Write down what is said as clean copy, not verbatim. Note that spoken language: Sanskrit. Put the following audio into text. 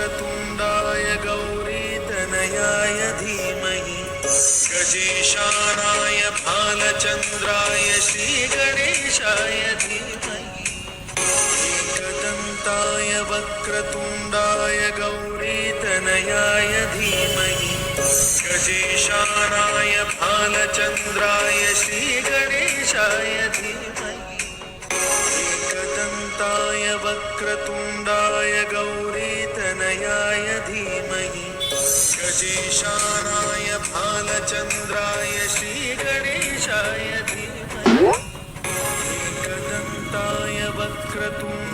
वक्रतुण्डाय गौरीतनयाय धीमहि गजेशानाय भालचन्द्राय श्रीगणेशाय धीमहि एकदन्ताय वक्रतुण्डाय गौरीतनयाय धीमहि गजेशानाय भालचन्द्राय श्रीगणेशाय धीमहि एकदन्ताय वक्रतुण्डाय गौरीतनयाय धीमहि गजेशानाय भालचन्द्राय श्रीगणेशाय धीमहि एकदन्ताय वक्रतुण्डाय